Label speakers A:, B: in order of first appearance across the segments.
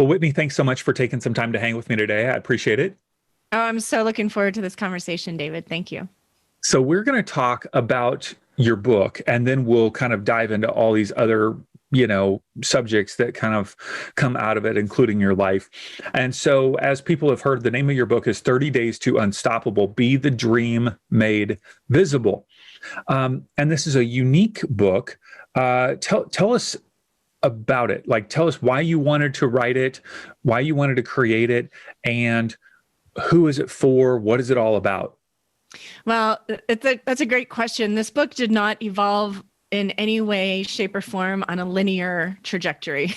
A: Well, Whitney, thanks so much for taking some time to hang with me today. I appreciate it.
B: Oh, I'm so looking forward to this conversation, David. Thank you.
A: So we're going to talk about your book, and then we'll kind of dive into all these other, subjects that kind of come out of it, including your life. And so, as people have heard, the name of your book is 30 Days to Unstoppable, Be the Dream Made Visible. And this is a unique book. Tell us about it. Like, tell us why you wanted to write it, why you wanted to create it, and who is it for? What is it all about?
B: Well, that's a great question. This book did not evolve in any way, shape, or form on a linear trajectory.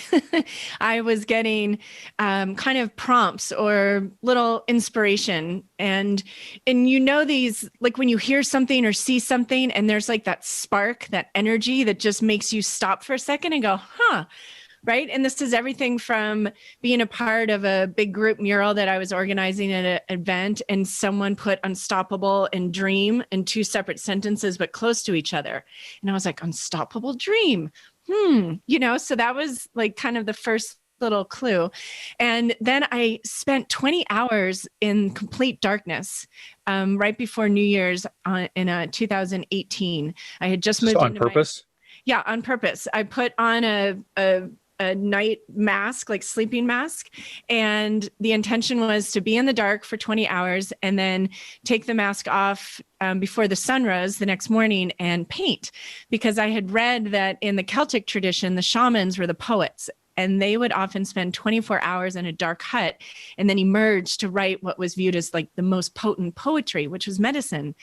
B: I was getting kind of prompts or little inspiration. And these, like when you hear something or see something and there's like that spark, that energy that just makes you stop for a second and go, huh. Right. And this is everything from being a part of a big group mural that I was organizing at an event, and someone put unstoppable and dream in two separate sentences, but close to each other. And I was like, unstoppable dream. So that was like kind of the first little clue. And then I spent 20 hours in complete darkness right before New Year's in 2018. I had just moved
A: on purpose.
B: Yeah, on purpose. I put on a night mask, like sleeping mask. And the intention was to be in the dark for 20 hours and then take the mask off before the sun rose the next morning and paint. Because I had read that in the Celtic tradition, the shamans were the poets, and they would often spend 24 hours in a dark hut and then emerge to write what was viewed as like the most potent poetry, which was medicine.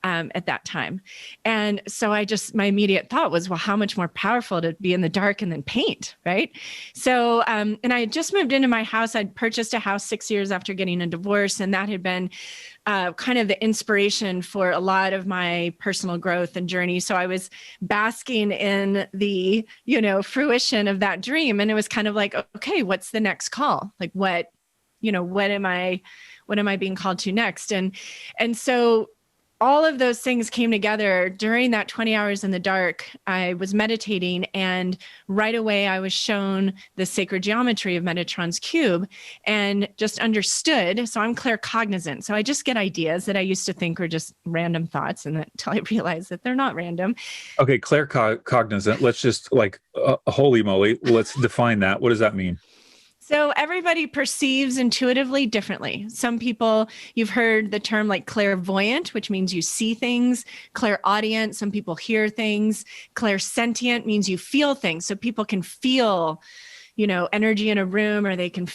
B: At that time. And so my immediate thought was, well, how much more powerful to be in the dark and then paint, right? So, and I had just moved into my house. I'd purchased a house 6 years after getting a divorce, and that had been kind of the inspiration for a lot of my personal growth and journey. So I was basking in the, fruition of that dream. And it was kind of like, okay, what's the next call? Like what am I being called to next? And so all of those things came together during that 20 hours in the dark. I was meditating, and right away I was shown the sacred geometry of Metatron's cube and just understood. So I'm claircognizant. So I just get ideas that I used to think were just random thoughts, and until I realized that they're not random.
A: Okay, claircognizant. Let's just holy moly, let's define that. What does that mean?
B: So everybody perceives intuitively differently. Some people, you've heard the term like clairvoyant, which means you see things. Clairaudient, some people hear things. Clairsentient means you feel things. So people can feel, energy in a room, or they can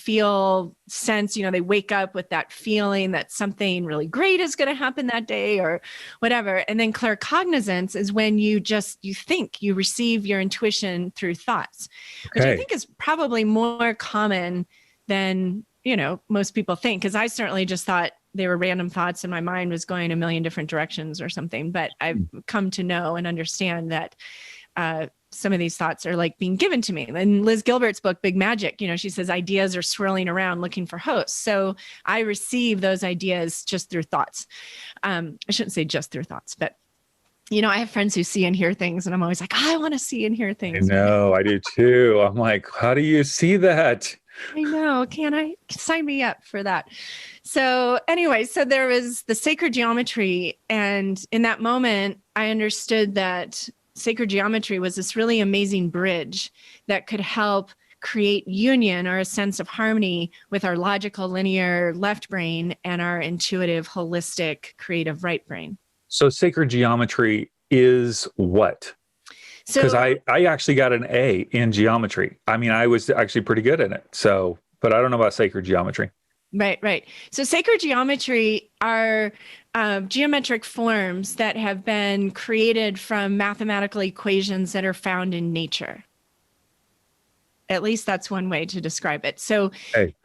B: sense, they wake up with that feeling that something really great is going to happen that day or whatever. And then claircognizance is when you think, you receive your intuition through thoughts, which I think is probably more common than, most people think. Because I certainly just thought they were random thoughts and my mind was going a million different directions or something. But I've come to know and understand that some of these thoughts are like being given to me. In Liz Gilbert's book, Big Magic, she says ideas are swirling around looking for hosts. So I receive those ideas just through thoughts. I shouldn't say just through thoughts, but I have friends who see and hear things, and I'm always like, I want to see and hear things.
A: I know, I do too. I'm like, how do you see that?
B: I know. Sign me up for that? So anyway, so there was the sacred geometry. And in that moment, I understood that sacred geometry was this really amazing bridge that could help create union or a sense of harmony with our logical, linear left brain and our intuitive, holistic, creative right brain.
A: So sacred geometry is what? Because I actually got an A in geometry. I mean, I was actually pretty good in it. So, but I don't know about sacred geometry.
B: Right. So sacred geometry are geometric forms that have been created from mathematical equations that are found in nature. At least that's one way to describe it. So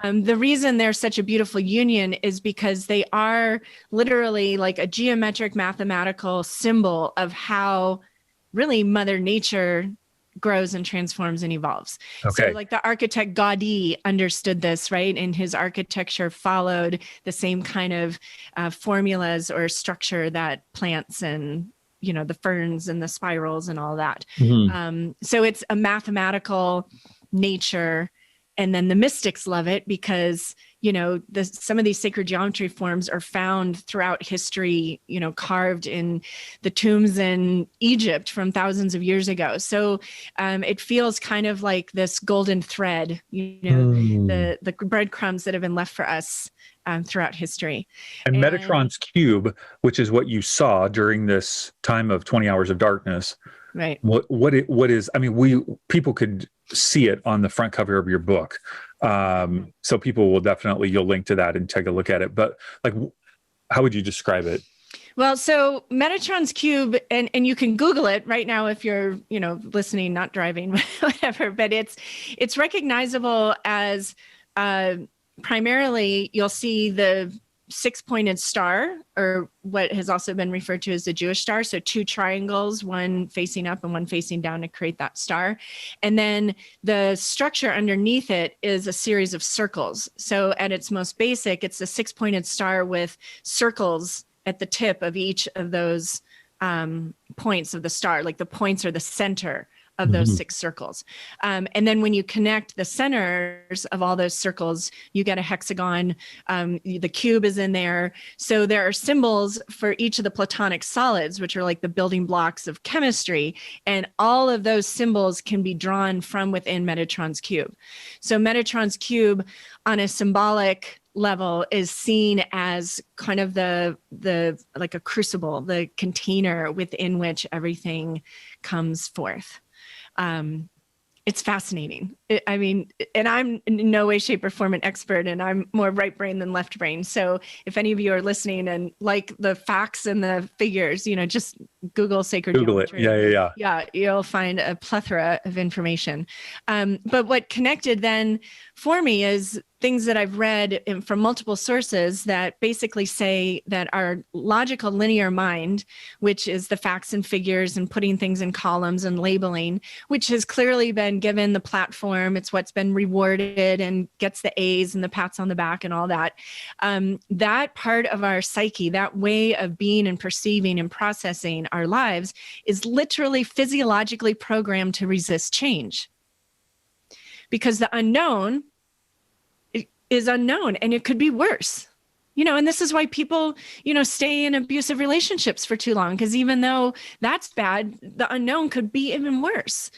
B: the reason they're such a beautiful union is because they are literally like a geometric mathematical symbol of how really Mother Nature grows and transforms and evolves.
A: Okay.
B: So like the architect Gaudi understood this, right? And his architecture followed the same kind of formulas or structure that plants and, the ferns and the spirals and all that. So it's a mathematical nature And then the mystics love it because, some of these sacred geometry forms are found throughout history, carved in the tombs in Egypt from thousands of years ago. So it feels kind of like this golden thread, the breadcrumbs that have been left for us throughout history.
A: And Metatron's cube, which is what you saw during this time of 20 hours of darkness.
B: Right.
A: What is, I mean, people could see it on the front cover of your book. So people will definitely, you'll link to that and take a look at it. But like, how would you describe it?
B: Well, so Metatron's cube, and you can Google it right now if you're, listening, not driving, whatever, but it's recognizable as primarily you'll see the 6-pointed star, or what has also been referred to as the Jewish star. So 2 triangles, one facing up and one facing down to create that star. And then the structure underneath it is a series of circles. So at its most basic, it's a 6-pointed star with circles at the tip of each of those points of the star. Like the points are the center of those 6 circles. And then when you connect the centers of all those circles, you get a hexagon. The cube is in there. So there are symbols for each of the platonic solids, which are like the building blocks of chemistry. And all of those symbols can be drawn from within Metatron's cube. So Metatron's cube on a symbolic level is seen as kind of the like a crucible, the container within which everything comes forth. It's fascinating. And I'm in no way, shape, or form an expert, and I'm more right brain than left brain. So if any of you are listening and like the facts and the figures, just Google sacred geometry. Yeah, you'll find a plethora of information. But what connected then for me is things that I've read from multiple sources that basically say that our logical linear mind, which is the facts and figures and putting things in columns and labeling, which has clearly been given the platform, it's what's been rewarded and gets the A's and the pats on the back and all that. That part of our psyche, that way of being and perceiving and processing our lives is literally physiologically programmed to resist change. Because the unknown is unknown and it could be worse. And this is why people, stay in abusive relationships for too long, because even though that's bad, the unknown could be even worse.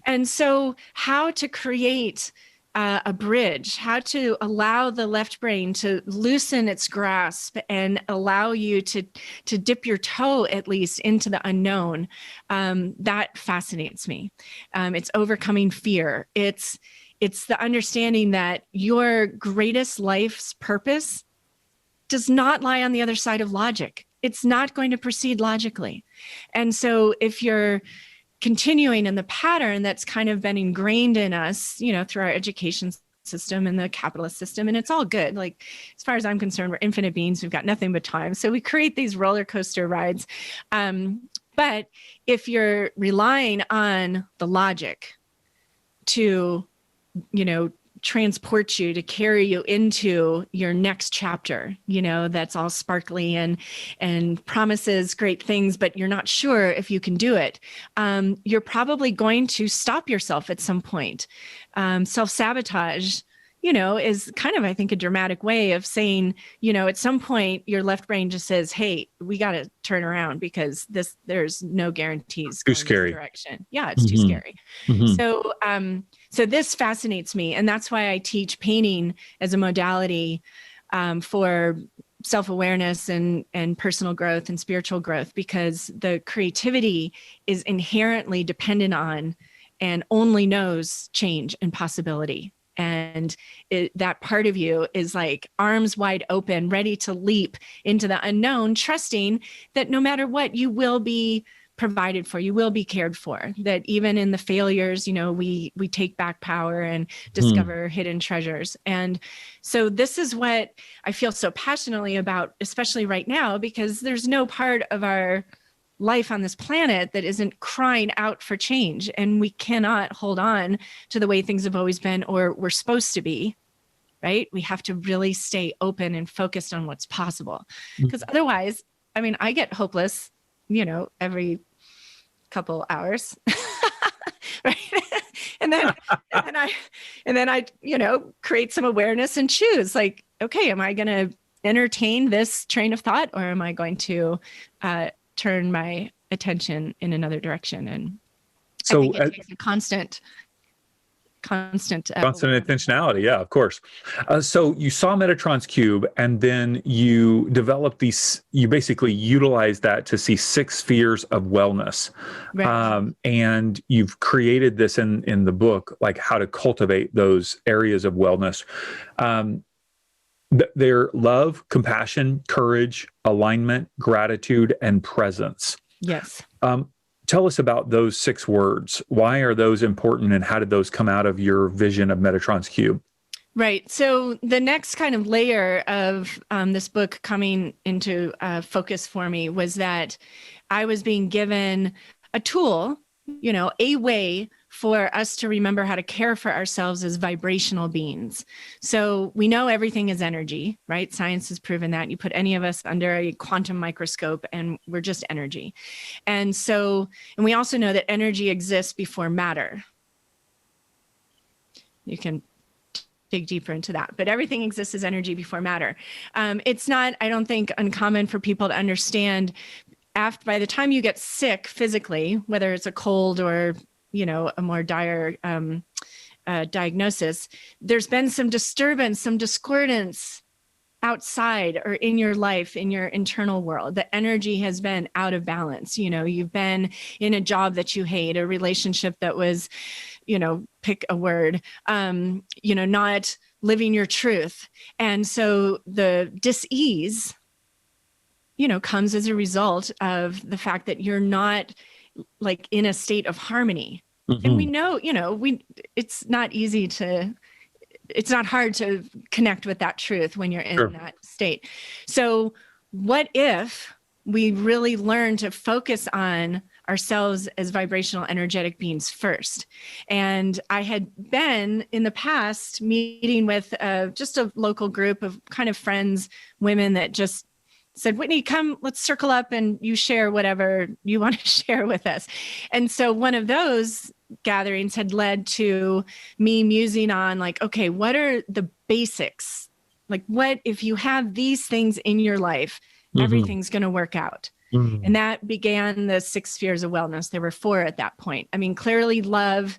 B: And so how to create a bridge, how to allow the left brain to loosen its grasp and allow you to dip your toe at least into the unknown, that fascinates me. It's overcoming fear. It's the understanding that your greatest life's purpose does not lie on the other side of logic. It's not going to proceed logically. And so if you're continuing in the pattern that's kind of been ingrained in us, through our education system and the capitalist system, and it's all good. Like, as far as I'm concerned, we're infinite beings. We've got nothing but time. So we create these roller coaster rides. But if you're relying on the logic to, transport you, to carry you into your next chapter, that's all sparkly and promises great things, but you're not sure if you can do it. You're probably going to stop yourself at some point. Self-sabotage, is kind of, I think, a dramatic way of saying, at some point your left brain just says, hey, we got to turn around because there's no guarantees.
A: Too scary.
B: Direction. Yeah, it's too scary. So this fascinates me. And that's why I teach painting as a modality for self-awareness and personal growth and spiritual growth, because the creativity is inherently dependent on and only knows change and possibility. And that part of you is like arms wide open, ready to leap into the unknown, trusting that no matter what, you will be provided for, you will be cared for, that even in the failures, we take back power and discover hidden treasures. And so this is what I feel so passionately about, especially right now, because there's no part of our life on this planet that isn't crying out for change. And we cannot hold on to the way things have always been or we're supposed to be, right? We have to really stay open and focused on what's possible. Because otherwise, I get hopeless, every couple hours, right? And and then I, create some awareness and choose like, okay, am I going to entertain this train of thought, or am I going to turn my attention in another direction? And so I think it takes a constant
A: intentionality. Yeah, of course. So you saw Metatron's cube, and then you developed these, you basically utilized that to see 6 spheres of wellness.
B: Right.
A: And you've created this in the book, like how to cultivate those areas of wellness. They're love, compassion, courage, alignment, gratitude, and presence.
B: Yes.
A: Tell us about those 6 words. Why are those important, and how did those come out of your vision of Metatron's cube?
B: Right. So the next kind of layer of this book coming into focus for me was that I was being given a tool, a way for us to remember how to care for ourselves as vibrational beings. So we know everything is energy, right? Science has proven that. You put any of us under a quantum microscope and we're just energy. And we also know that energy exists before matter. You can dig deeper into that, but everything exists as energy before matter. It's not, I don't think, uncommon for people to understand by the time you get sick physically, whether it's a cold or a more dire diagnosis, there's been some disturbance, some discordance outside or in your life, in your internal world. The energy has been out of balance. You've been in a job that you hate, a relationship that was, pick a word, not living your truth. And so the dis-ease, comes as a result of the fact that you're not like in a state of harmony. Mm-hmm. And we know, it's not hard to connect with that truth when you're in that state. So what if we really learn to focus on ourselves as vibrational energetic beings first? And I had been in the past meeting with just a local group of kind of friends, women that just said, Whitney, come, let's circle up and you share whatever you want to share with us. And so one of those gatherings had led to me musing on like, okay, what are the basics? Like what, if you have these things in your life, everything's going to work out. And that began the 6 spheres of wellness. There were 4 at that point. I mean, clearly love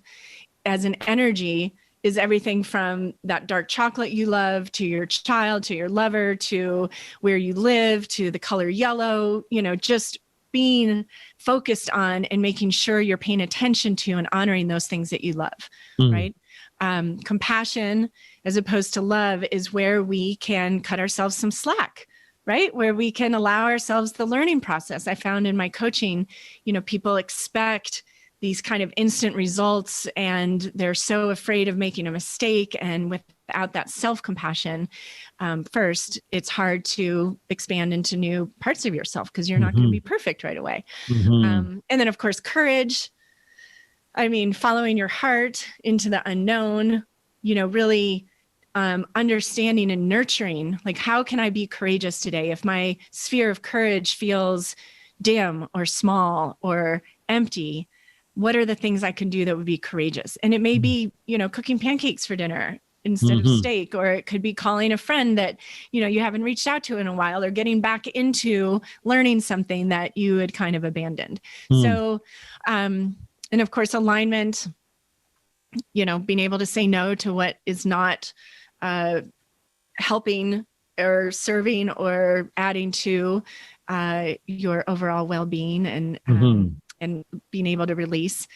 B: as an energy is everything from that dark chocolate you love, to your child, to your lover, to where you live, to the color yellow, just being focused on and making sure you're paying attention to and honoring those things that you love, right? Compassion, as opposed to love, is where we can cut ourselves some slack, right? Where we can allow ourselves the learning process. I found in my coaching, people expect these kind of instant results and they're so afraid of making a mistake. And without that self-compassion, first, it's hard to expand into new parts of yourself because you're not going to be perfect right away. And then of course, courage. I mean, following your heart into the unknown, really understanding and nurturing, like, how can I be courageous today? If my sphere of courage feels dim or small or empty, what are the things I can do that would be courageous? And it may be, cooking pancakes for dinner instead of steak, or it could be calling a friend that, you haven't reached out to in a while, or getting back into learning something that you had kind of abandoned. So, and of course, alignment, being able to say no to what is not helping or serving or adding to your overall well-being, and being able to release.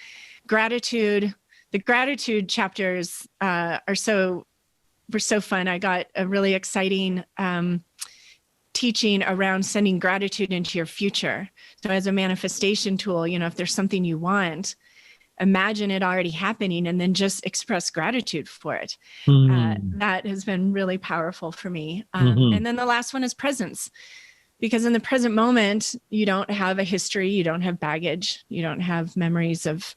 B: Gratitude. The gratitude chapters were so fun. I got a really exciting teaching around sending gratitude into your future. So as a manifestation tool, if there's something you want, imagine it already happening and then just express gratitude for it. That has been really powerful for me. And then the last one is presence. Because in the present moment, you don't have a history, you don't have baggage, you don't have memories of,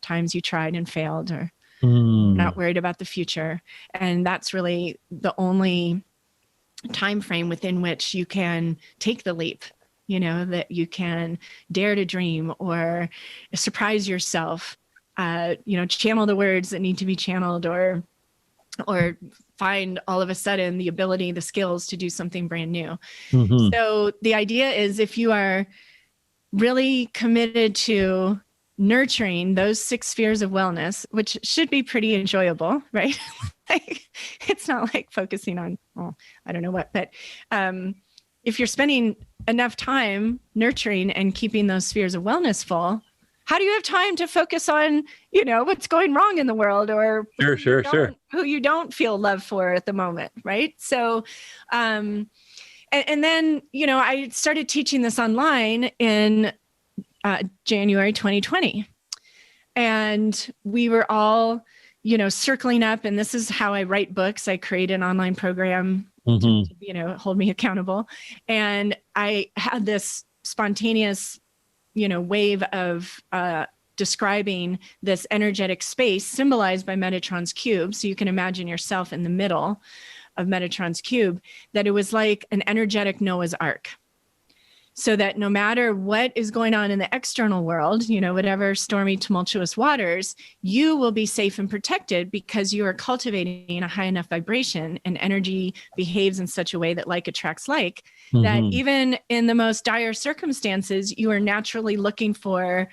B: times you tried and failed, or not worried about the future. And that's really the only time frame within which you can take the leap, that you can dare to dream or surprise yourself channel the words that need to be channeled, or find all of a sudden the ability, the skills to do something brand new.
A: Mm-hmm.
B: So the idea is, if you are really committed to nurturing those 6 spheres of wellness, which should be pretty enjoyable, right? Like, it's not like focusing on, I don't know what, but if you're spending enough time nurturing and keeping those spheres of wellness full, how do you have time to focus on, what's going wrong in the world, or who you don't feel love for at the moment, right? So, and then, I started teaching this online in January 2020. And we were all, circling up, and this is how I write books. I create an online program to hold me accountable. And I had this spontaneous wave of describing this energetic space symbolized by Metatron's cube. So you can imagine yourself in the middle of Metatron's cube, that it was like an energetic Noah's Ark. So that no matter what is going on in the external world, whatever stormy, tumultuous waters, you will be safe and protected because you are cultivating a high enough vibration, and energy behaves in such a way that like attracts like, that even in the most dire circumstances, you are naturally looking for,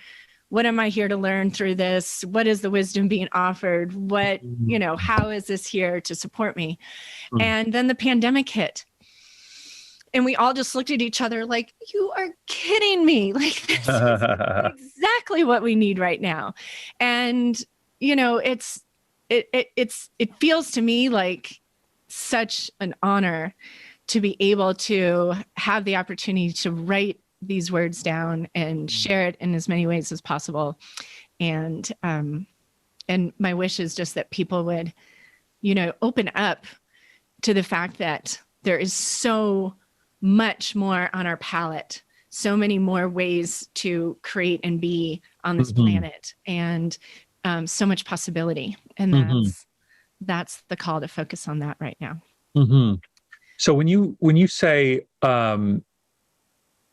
B: what am I here to learn through this? What is the wisdom being offered? What, how is this here to support me? And then the pandemic hit. And we all just looked at each other like, you are kidding me. Like, this is exactly what we need right now. And, it feels to me like such an honor to be able to have the opportunity to write these words down and share it in as many ways as possible. And my wish is just that people would, open up to the fact that there is so much more on our palette, so many more ways to create and be on this planet, and so much possibility. And that's the call, to focus on that right now.
A: So when you say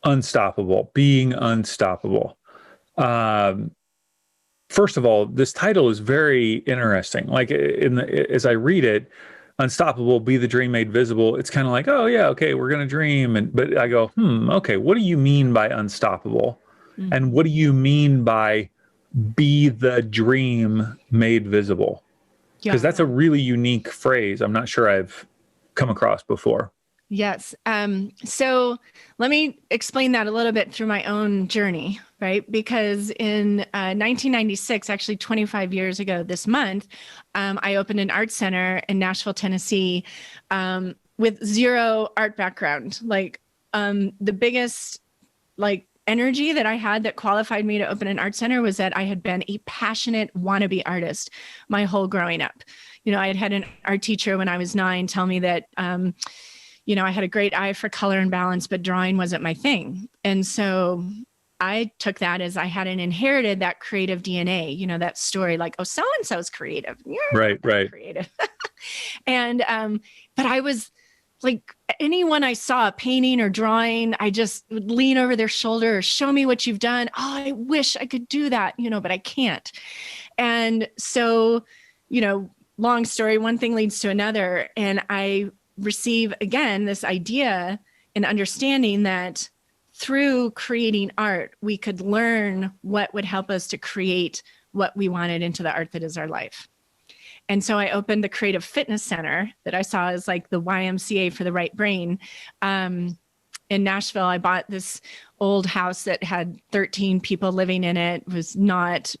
A: unstoppable, being unstoppable, first of all, this title is very interesting. Like, as I read it, unstoppable, be the dream made visible. It's kind of like, oh yeah, okay, we're gonna dream, but I go, okay, what do you mean by unstoppable, and what do you mean by be the dream made visible? Because that's a really unique phrase. I'm not sure I've come across before.
B: Yes. So let me explain that a little bit through my own journey, right? Because in 1996, actually 25 years ago this month, I opened an art center in Nashville, Tennessee, with zero art background. Like, the biggest energy that I had that qualified me to open an art center was that I had been a passionate wannabe artist my whole growing up. I had an art teacher when I was 9 tell me that, I had a great eye for color and balance, but drawing wasn't my thing. And so I took that as I hadn't inherited that creative DNA, that story, like, oh, so-and-so's creative. You're right. Creative. And, but I was like, anyone I saw painting or drawing, I just would lean over their shoulder, or show me what you've done. Oh, I wish I could do that, but I can't. And so, long story, one thing leads to another. And I receive again this idea and understanding that through creating art, we could learn what would help us to create what we wanted into the art that is our life. And so I opened the Creative Fitness Center that I saw as like the YMCA for the right brain. In Nashville, I bought this old house that had 13 people living in it. It was not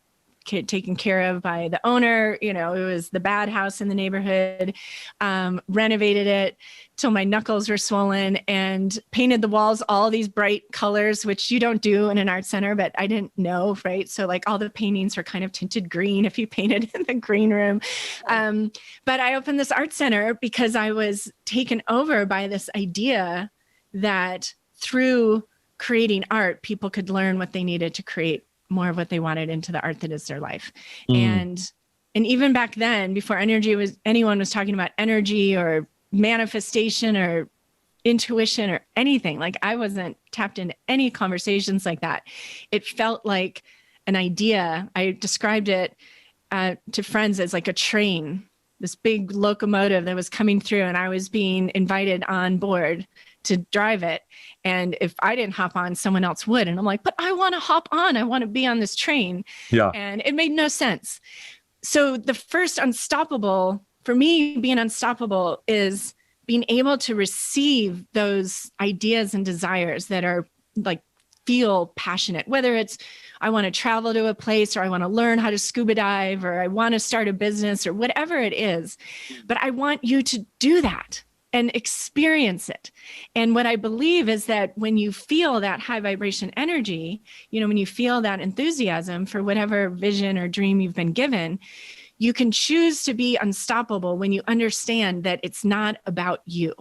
B: taken care of by the owner. It was the bad house in the neighborhood. Renovated it till my knuckles were swollen, and painted the walls all these bright colors, which you don't do in an art center, but I didn't know, right? So like all the paintings were kind of tinted green if you painted in the green room. But I opened this art center because I was taken over by this idea that through creating art, people could learn what they needed to create more of what they wanted into the art that is their life. And even back then, before anyone was talking about energy or manifestation or intuition or anything, like, I wasn't tapped into any conversations like that. It felt like an idea. I described it to friends as like a train, this big locomotive that was coming through, and I was being invited on board to drive it. And if I didn't hop on, someone else would. And I'm like, but I want to hop on. I want to be on this train.
A: Yeah.
B: And it made no sense. So the first unstoppable, for me, being unstoppable is being able to receive those ideas and desires that are like, feel passionate, whether it's I want to travel to a place, or I want to learn how to scuba dive, or I want to start a business, or whatever it is. But I want you to do that and experience it. And what I believe is that when you feel that high vibration energy, when you feel that enthusiasm for whatever vision or dream you've been given, you can choose to be unstoppable when you understand that it's not about you.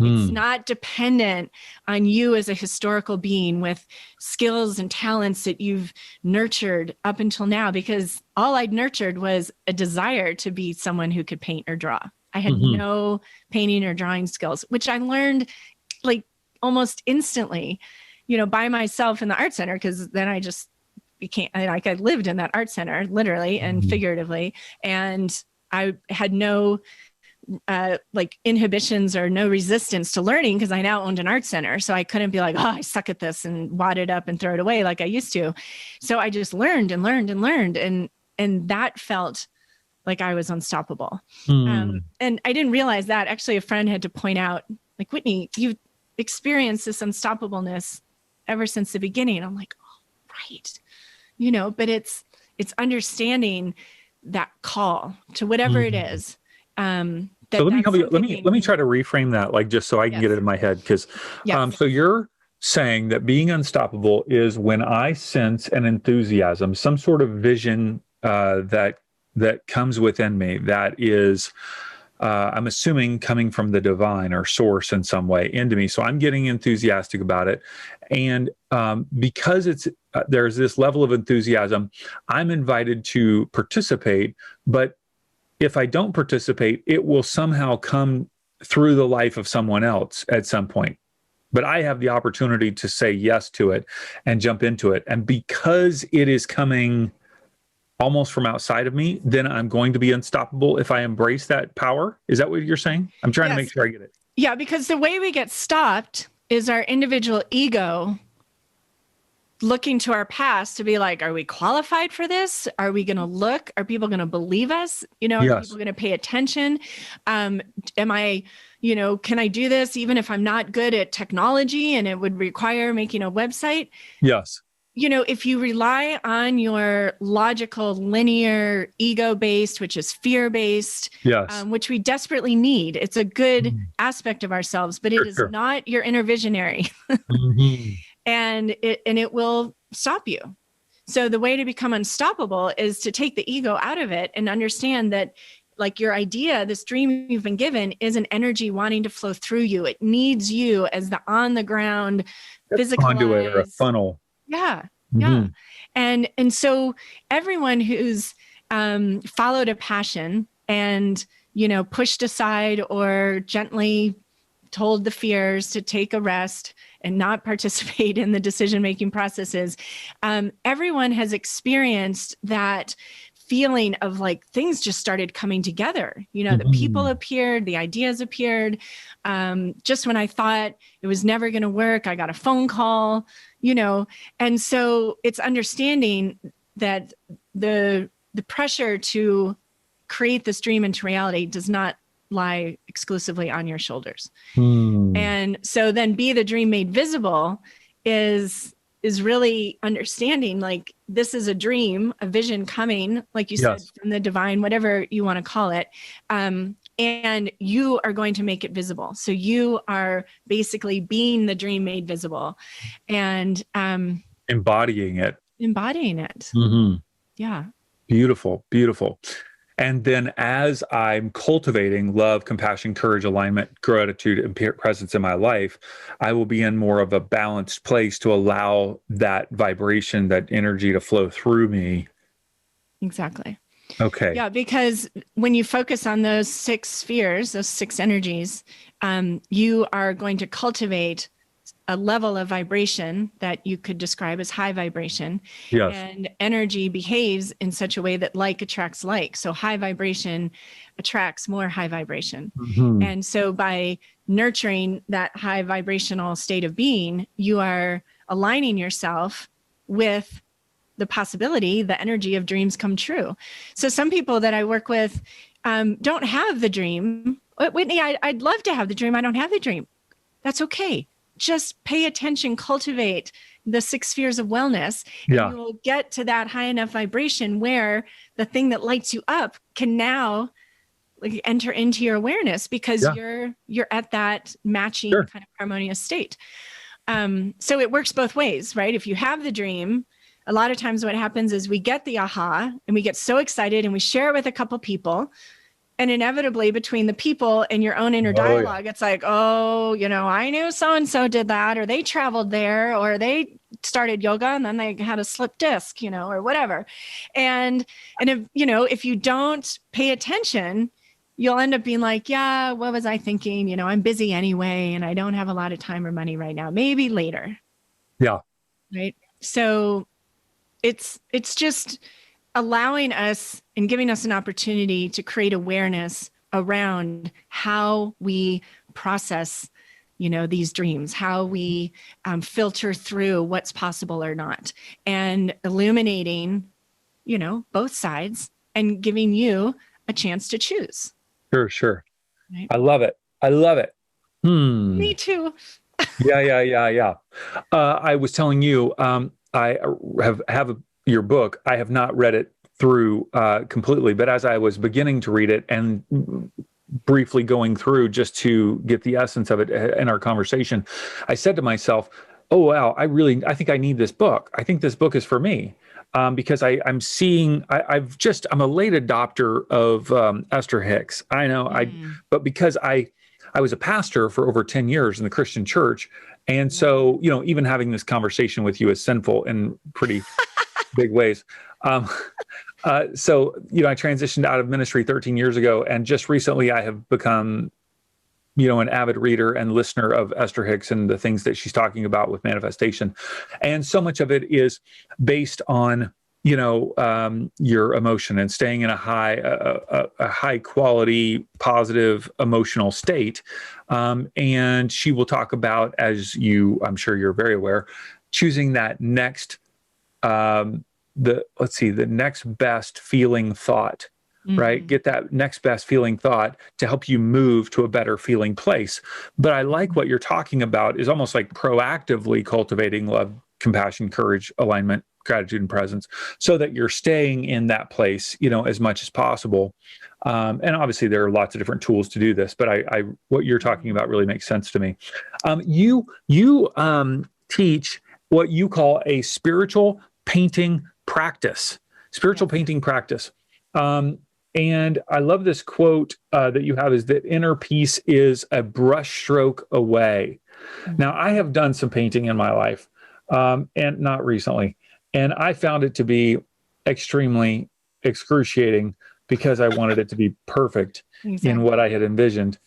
B: It's not dependent on you as a historical being with skills and talents that you've nurtured up until now, because all I'd nurtured was a desire to be someone who could paint or draw. I had no painting or drawing skills, which I learned like almost instantly, by myself in the art center, because then I just became like, I lived in that art center literally and figuratively, and I had no like inhibitions or no resistance to learning, because I now owned an art center. So I couldn't be like, oh, I suck at this and wad it up and throw it away like I used to. So I just learned and learned and learned. And that felt like I was unstoppable. And I didn't realize that. Actually, a friend had to point out, like, Whitney, you've experienced this unstoppableness ever since the beginning. I'm like, oh, right. But it's understanding that call to whatever it is.
A: So let me try to reframe that, like, just so I can get it in my head. Because so you're saying that being unstoppable is when I sense an enthusiasm, some sort of vision that comes within me, that is, I'm assuming, coming from the divine or source in some way into me. So I'm getting enthusiastic about it. And because it's there's this level of enthusiasm, I'm invited to participate. But if I don't participate, it will somehow come through the life of someone else at some point. But I have the opportunity to say yes to it and jump into it. And because it is coming almost from outside of me, then I'm going to be unstoppable if I embrace that power. Is that what you're saying? I'm trying to make sure I get it.
B: Yeah, because the way we get stopped is our individual ego looking to our past to be like, are we qualified for this? Are we going to look? Are people going to believe us? Are people going to pay attention? Am I, can I do this even if I'm not good at technology and it would require making a website?
A: Yes.
B: If you rely on your logical, linear, ego-based, which is fear-based, which we desperately need, it's a good aspect of ourselves, but it is not your inner visionary. And it will stop you. So the way to become unstoppable is to take the ego out of it and understand that, like, your idea, this dream you've been given, is an energy wanting to flow through you. It needs you as the on the ground physical
A: conduit or a funnel.
B: Yeah. And so everyone who's followed a passion and pushed aside or gently told the fears to take a rest and not participate in the decision-making processes, everyone has experienced that feeling of like things just started coming together. The people appeared, the ideas appeared. Just when I thought it was never going to work, I got a phone call, and so it's understanding that the pressure to create this dream into reality does not lie exclusively on your shoulders. And so then be the dream made visible is really understanding, like, this is a dream, a vision coming, like you said, from the divine, whatever you want to call it. And you are going to make it visible. So you are basically being the dream made visible and
A: embodying it.
B: Yeah.
A: Beautiful. And then as I'm cultivating love, compassion, courage, alignment, gratitude, and presence in my life, I will be in more of a balanced place to allow that vibration, that energy to flow through me.
B: Exactly.
A: Okay.
B: Yeah, because when you focus on those 6 spheres, those 6 energies, you are going to cultivate a level of vibration that you could describe as high vibration.
A: Yes.
B: And energy behaves in such a way that like attracts like. So high vibration attracts more high vibration.
A: Mm-hmm.
B: And so by nurturing that high vibrational state of being, you are aligning yourself with the possibility, the energy of dreams come true. So some people that I work with don't have the dream. Whitney, I'd love to have the dream. I don't have the dream. That's okay. Just pay attention, cultivate the 6 spheres of wellness, and you will get to that high enough vibration where the thing that lights you up can now enter into your awareness, because you're at that matching kind of harmonious state. So it works both ways, right? If you have the dream, a lot of times what happens is we get the aha and we get so excited and we share it with a couple people. And inevitably between the people and your own inner dialogue, it's like, oh, I knew so-and-so did that, or they traveled there, or they started yoga and then they had a slip disc, or whatever. And if you don't pay attention, you'll end up being like, yeah, what was I thinking? I'm busy anyway, and I don't have a lot of time or money right now, maybe later.
A: Yeah.
B: Right. So it's just allowing us and giving us an opportunity to create awareness around how we process, these dreams, how we filter through what's possible or not, and illuminating, both sides and giving you a chance to choose.
A: Sure.
B: Right?
A: I love it.
B: Me too.
A: Yeah. I was telling you, I have your book. I have not read it through completely, but as I was beginning to read it and briefly going through just to get the essence of it in our conversation, I said to myself, oh, wow, I think I need this book. I think this book is for me. Because I'm seeing, I'm a late adopter of Esther Hicks. I know, but because I was a pastor for over 10 years in the Christian church. And so, even having this conversation with you is sinful in pretty big ways. So, I transitioned out of ministry 13 years ago, and just recently I have become, an avid reader and listener of Esther Hicks and the things that she's talking about with manifestation. And so much of it is based on, your emotion and staying in a high quality, positive emotional state. And she will talk about, I'm sure you're very aware, choosing that next, the next best feeling thought. Right? Get that next best feeling thought to help you move to a better feeling place. But I like what you're talking about is almost like proactively cultivating love, compassion, courage, alignment, gratitude, and presence, so that you're staying in that place, as much as possible. And obviously there are lots of different tools to do this, but what you're talking about really makes sense to me. You teach what you call a spiritual painting practice. And I love this quote that you have, is that inner peace is a brushstroke away. Now, I have done some painting in my life, and not recently, and I found it to be extremely excruciating because I wanted it to be perfect in what I had envisioned,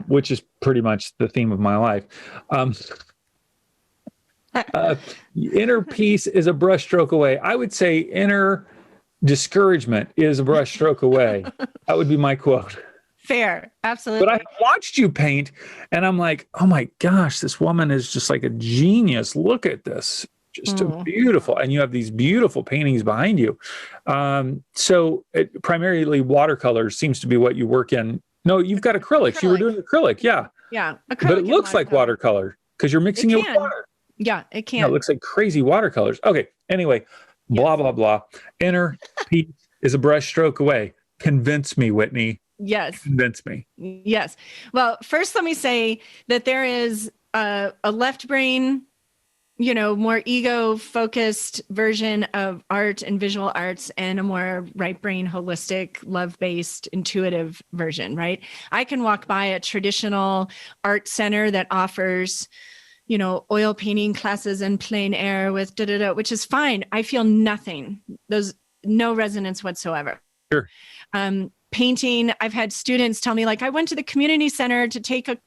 A: which is pretty much the theme of my life. Inner peace is a brushstroke away. I would say inner discouragement is a brushstroke away. That would be my quote.
B: Fair. Absolutely.
A: But I watched you paint and I'm like, oh my gosh, this woman is just like a genius. Look at this. Just beautiful. And you have these beautiful paintings behind you. So primarily watercolors seems to be what you work in. No, you've got acrylics. You were doing acrylic. Yeah.
B: Yeah.
A: Acrylic, but it looks like watercolor because you're mixing it with water.
B: Yeah, it can.
A: It looks like crazy watercolors. Okay. Anyway, blah, blah, blah. Inner peace is a brushstroke away. Convince me, Whitney.
B: Yes.
A: Convince me.
B: Yes. Well, first, let me say that there is a left brain, more ego-focused version of art and visual arts, and a more right brain, holistic, love-based, intuitive version, right? I can walk by a traditional art center that offers oil painting classes in plein air with which is fine. I feel nothing. No resonance whatsoever.
A: Sure.
B: Painting, I've had students tell me, like, I went to the community center to take a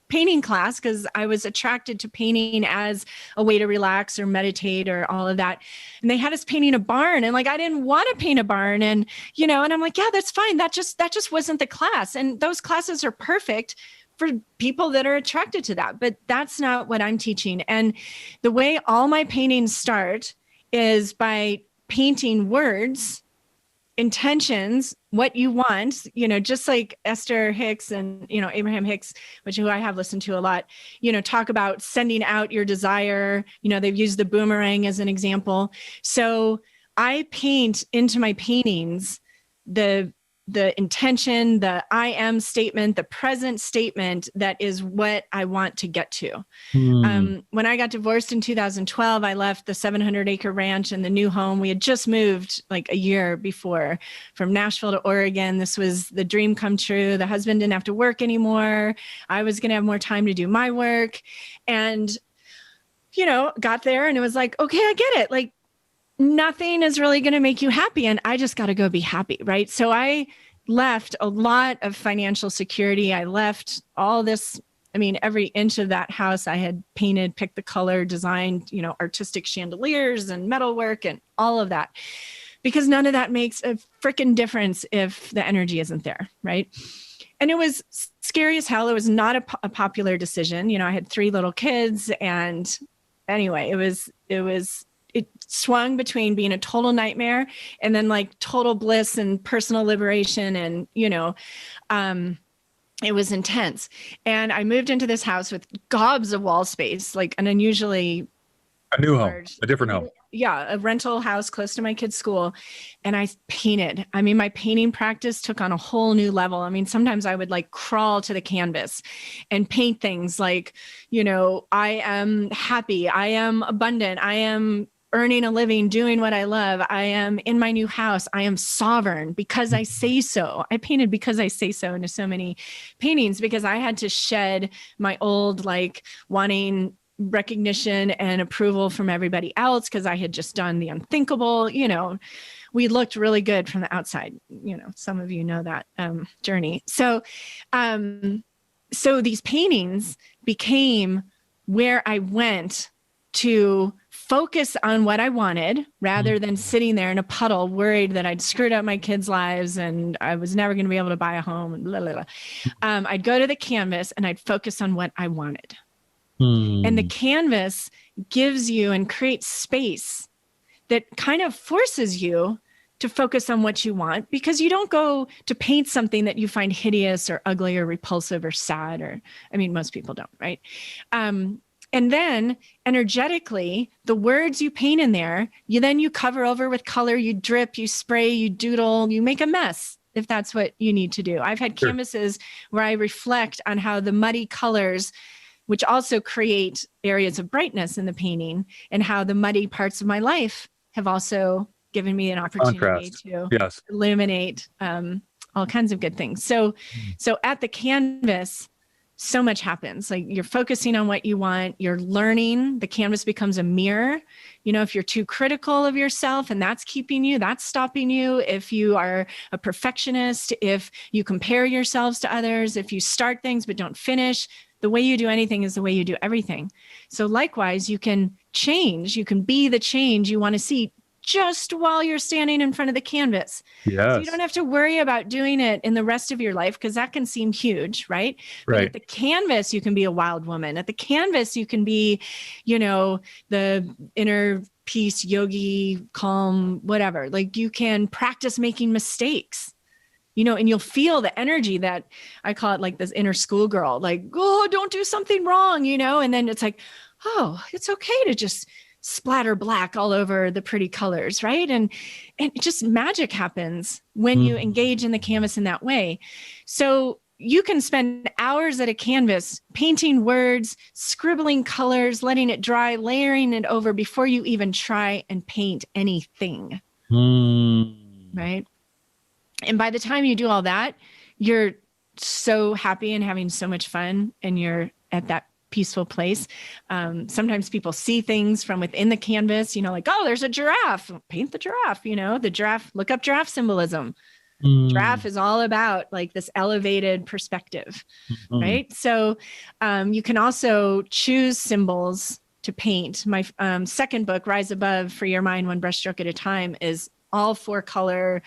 B: painting class because I was attracted to painting as a way to relax or meditate or all of that. And they had us painting a barn, and like, I didn't want to paint a barn. And, and I'm like, yeah, that's fine. That just wasn't the class. And those classes are perfect for people that are attracted to that, but that's not what I'm teaching. And the way all my paintings start is by painting words, intentions, what you want, just like Esther Hicks and, Abraham Hicks, who I have listened to a lot, talk about sending out your desire. They've used the boomerang as an example. So I paint into my paintings the intention, the I am statement, the present statement that is what I want to get to. When I got divorced in 2012, I left the 700-acre ranch and the new home. We had just moved like a year before from Nashville to Oregon. This was the dream come true. The husband didn't have to work anymore. I was going to have more time to do my work. And, got there and it was like, okay, I get it. Like, nothing is really going to make you happy. And I just got to go be happy. Right. So I left a lot of financial security. I left all this. I mean, every inch of that house I had painted, picked the color, designed, artistic chandeliers and metalwork and all of that, because none of that makes a freaking difference if the energy isn't there. Right. And it was scary as hell. It was not a popular decision. I had 3 little kids. And anyway, it swung between being a total nightmare and then like total bliss and personal liberation. And, it was intense. And I moved into this house with gobs of wall space, like an unusually
A: a new home, a different home.
B: Yeah. A rental house close to my kids' school. And I painted. I mean, my painting practice took on a whole new level. I mean, sometimes I would like crawl to the canvas and paint things like, I am happy. I am abundant. I am earning a living, doing what I love. I am in my new house. I am sovereign because I say so. I painted because I say so into so many paintings because I had to shed my old, like wanting recognition and approval from everybody else because I had just done the unthinkable. We looked really good from the outside. Some of you know that journey. So these paintings became where I went to focus on what I wanted rather than sitting there in a puddle worried that I'd screwed up my kids' lives and I was never going to be able to buy a home and blah, blah, blah. I'd go to the canvas and I'd focus on what I wanted. And the canvas gives you and creates space that kind of forces you to focus on what you want, because you don't go to paint something that you find hideous or ugly or repulsive or sad, or, I mean, most people don't, right? And then energetically, the words you paint in there, you cover over with color, you drip, you spray, you doodle, you make a mess if that's what you need to do. I've had canvases where I reflect on how the muddy colors, which also create areas of brightness in the painting, and how the muddy parts of my life have also given me an opportunity to illuminate all kinds of good things. So at the canvas, so much happens. Like, you're focusing on what you want, you're learning, the canvas becomes a mirror. If you're too critical of yourself and that's keeping you, that's stopping you. If you are a perfectionist, if you compare yourselves to others, if you start things but don't finish, the way you do anything is the way you do everything. So likewise, you can change, you can be the change you want to see just while you're standing in front of the canvas.
A: Yes.
B: So you don't have to worry about doing it in the rest of your life, because that can seem huge, right? But at the canvas, you can be a wild woman. At the canvas, you can be, the inner peace, yogi, calm, whatever. Like, you can practice making mistakes, and you'll feel the energy that I call it, like this inner schoolgirl, like, oh, don't do something wrong, and then it's like, oh, it's okay to just splatter black all over the pretty colors, right? And just magic happens when you engage in the canvas in that way. So you can spend hours at a canvas painting words, scribbling colors, letting it dry, layering it over before you even try and paint anything, right? And by the time you do all that, you're so happy and having so much fun, and you're at that peaceful place. Sometimes people see things from within the canvas, like, oh, there's a giraffe, paint the giraffe, the giraffe, look up giraffe symbolism. Giraffe is all about like this elevated perspective, right? So you can also choose symbols to paint. My second book, Rise Above, Free Your Mind One Brushstroke at a Time, is all 4-color.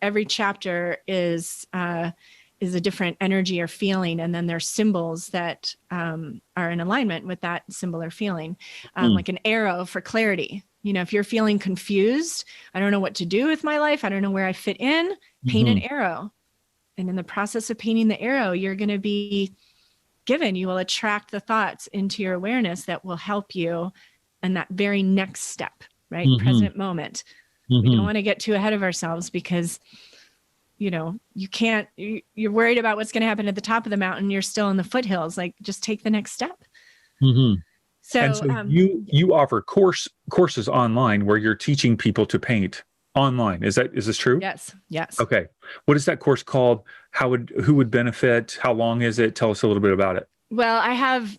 B: Every chapter is a different energy or feeling, and then there's symbols that are in alignment with that symbol or feeling, like an arrow for clarity. You know, if you're feeling confused, I don't know what to do with my life, I don't know where I fit in, paint an arrow. And in the process of painting the arrow, you're going to be given, you will attract the thoughts into your awareness that will help you in that very next step, right? Present moment. We don't want to get too ahead of ourselves because, you know, you can't, you're worried about what's going to happen at the top of the mountain. You're still in the foothills. Like, just take the next step. So,
A: and so you offer courses online where you're teaching people to paint online. Is this true?
B: Yes.
A: Okay. What is that course called? Who would benefit? How long is it? Tell us a little bit about it.
B: Well, I have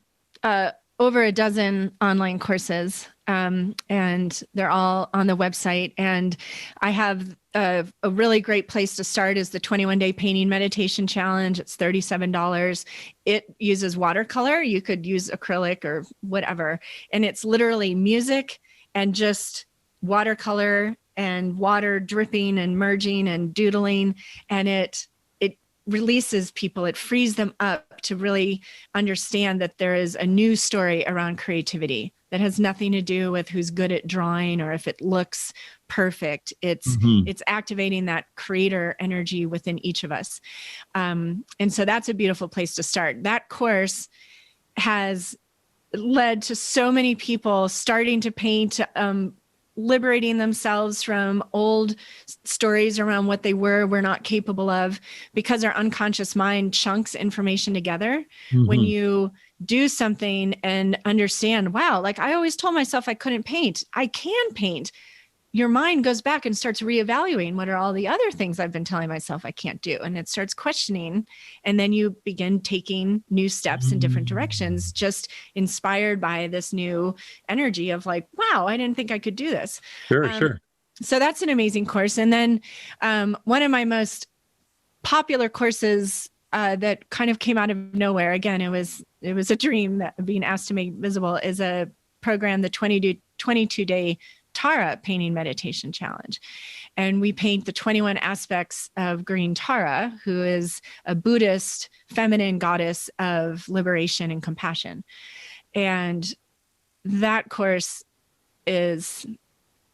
B: over a dozen online courses, and they're all on the website. And I have a really great place to start is the 21-day painting meditation challenge. It's $37. It uses watercolor. You could use acrylic or whatever. And it's literally music and just watercolor and water dripping and merging and doodling. And it releases people, it frees them up to really understand that there is a new story around creativity that has nothing to do with who's good at drawing or if it looks perfect. It's activating that creator energy within each of us. And so that's a beautiful place to start. That course has led to so many people starting to paint, liberating themselves from old stories around what they were not capable of, because our unconscious mind chunks information together. When you do something and understand, wow, like I always told myself I couldn't paint, I can paint. Your mind goes back and starts reevaluating what are all the other things I've been telling myself I can't do. And it starts questioning. And then you begin taking new steps in different directions, just inspired by this new energy of like, wow, I didn't think I could do this.
A: Sure.
B: So that's an amazing course. And then one of my most popular courses that kind of came out of nowhere, again, it was a dream that being asked to make visible, is a program, the 22-day Tara painting meditation challenge. And we paint the 21 aspects of green Tara, who is a Buddhist feminine goddess of liberation and compassion. And that course is,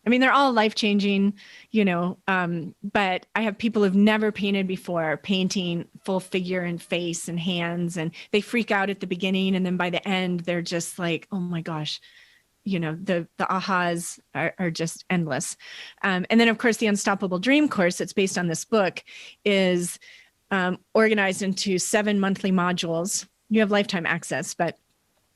B: I mean, they're all life-changing, you know, but I have people who've never painted before painting full figure and face and hands, and they freak out at the beginning. And then by the end, they're just like, oh my gosh, you know, the ahas are just endless. And then, of course, the Unstoppable Dream course that's based on this book is organized into 7 monthly modules. You have lifetime access, but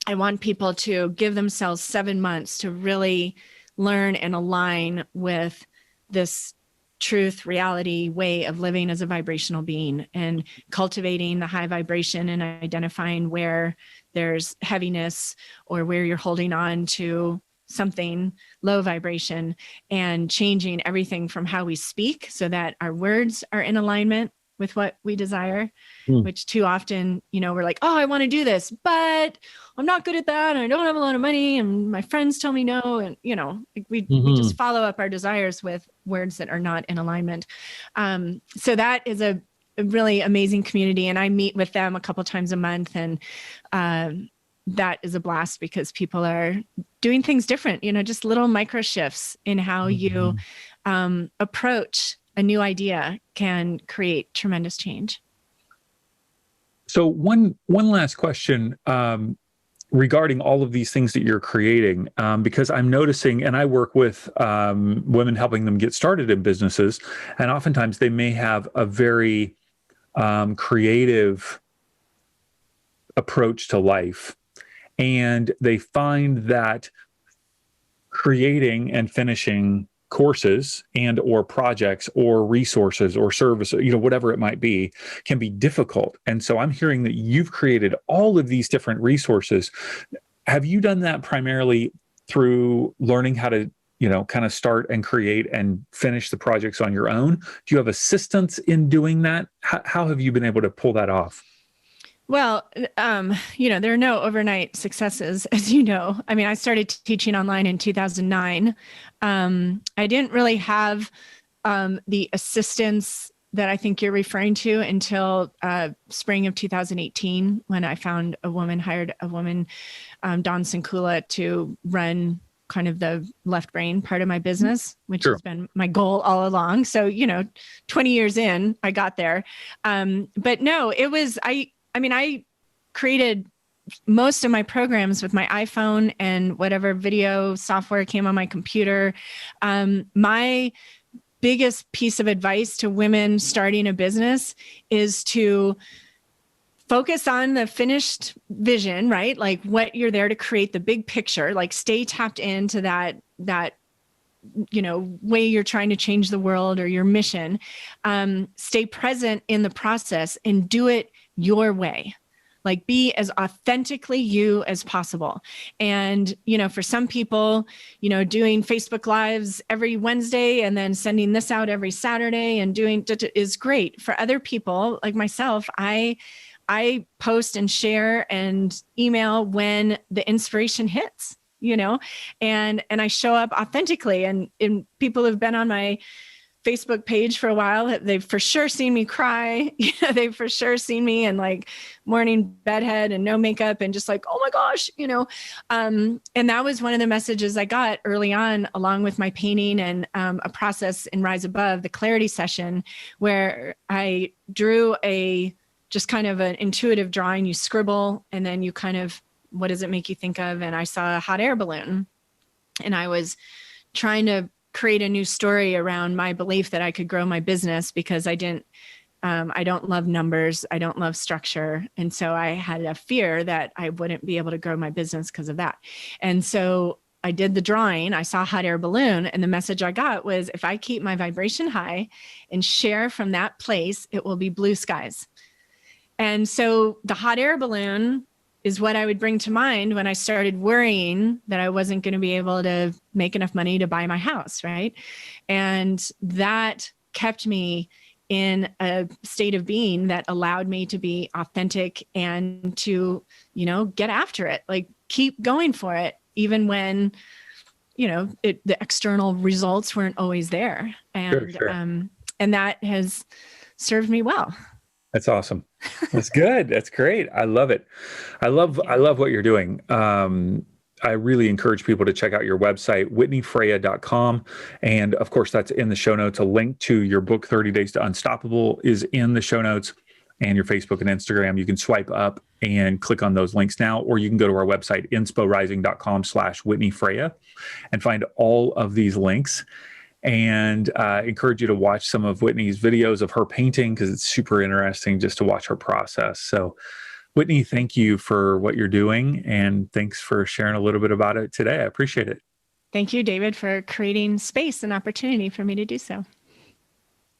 B: I want people to give themselves 7 months to really learn and align with this truth, reality, way of living as a vibrational being, and cultivating the high vibration and identifying where there's heaviness or where you're holding on to something low vibration, and changing everything from how we speak so that our words are in alignment with what we desire, which too often, you know, we're like, oh, I want to do this, but I'm not good at that. And I don't have a lot of money and my friends tell me no. And, you know, we just follow up our desires with words that are not in alignment. So that is a really amazing community. And I meet with them a couple times a month. And that is a blast because people are doing things different, you know, just little micro shifts in how you approach a new idea can create tremendous change.
A: So one last question regarding all of these things that you're creating, because I'm noticing, and I work with women helping them get started in businesses, and oftentimes they may have a very creative approach to life, and they find that creating and finishing courses and or projects or resources or service, you know, whatever it might be, can be difficult. And so I'm hearing that you've created all of these different resources. Have you done that primarily through learning how to kind of start and create and finish the projects on your own? Do you have assistance in doing that? How have you been able to pull that off?
B: Well, there are no overnight successes, as you know. I mean, I started teaching online in 2009. I didn't really have the assistance that I think you're referring to until spring of 2018, when I hired a woman, Dawn Sinkula, to run kind of the left brain part of my business, which has been my goal all along. So, 20 years in, I got there. But no, it was, I created most of my programs with my iPhone and whatever video software came on my computer. My biggest piece of advice to women starting a business is to focus on the finished vision, right? Like what you're there to create, the big picture, like stay tapped into that way you're trying to change the world or your mission. Stay present in the process and do it your way. Like be as authentically you as possible. And, for some people, doing Facebook Lives every Wednesday and then sending this out every Saturday and doing is great. For other people like myself, I post and share and email when the inspiration hits, and I show up authentically. And people who've been on my Facebook page for a while, they've for sure seen me cry. They've for sure seen me in like morning bedhead and no makeup and just like, oh my gosh, and that was one of the messages I got early on, along with my painting and a process in Rise Above, the clarity session, where I drew just kind of an intuitive drawing. You scribble and then you kind of, what does it make you think of? And I saw a hot air balloon, and I was trying to create a new story around my belief that I could grow my business, because I don't love numbers. I don't love structure. And so I had a fear that I wouldn't be able to grow my business because of that. And so I did the drawing, I saw a hot air balloon, and the message I got was, if I keep my vibration high and share from that place, it will be blue skies. And so the hot air balloon is what I would bring to mind when I started worrying that I wasn't going to be able to make enough money to buy my house, right? And that kept me in a state of being that allowed me to be authentic and to, get after it, like keep going for it, even when, the external results weren't always there. And,
A: Sure.
B: And that has served me well.
A: That's awesome. That's good. That's great. I love it. I love what you're doing. I really encourage people to check out your website, whitneyfreya.com. And of course, that's in the show notes. A link to your book, 30 Days to Unstoppable, is in the show notes, and your Facebook and Instagram. You can swipe up and click on those links now, or you can go to our website, insporising.com/whitneyfreya, and find all of these links. And encourage you to watch some of Whitney's videos of her painting, because it's super interesting just to watch her process. So Whitney, thank you for what you're doing, and thanks for sharing a little bit about it today. I appreciate it.
B: Thank you, David, for creating space and opportunity for me to do so.